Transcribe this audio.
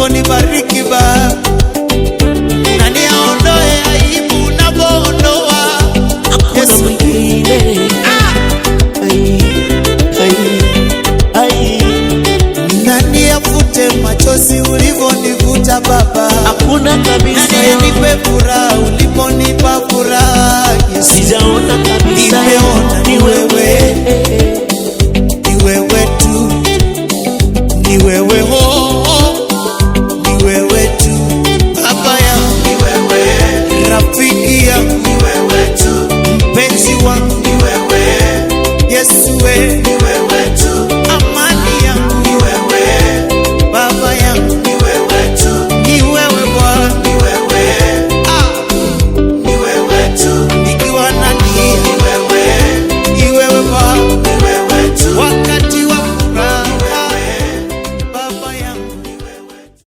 ulivyonibariki Baba. Nani aondoe aibu unavyoondoa Yesu mwingine. Nani afute machozi ulivyonivuta Baba. Hakuna kabisa. Nani anipe furaha uliponipa furaha Yesu. Sijaona kabisa. Nimeona ni wewe, ni wewe tu, ni wewe.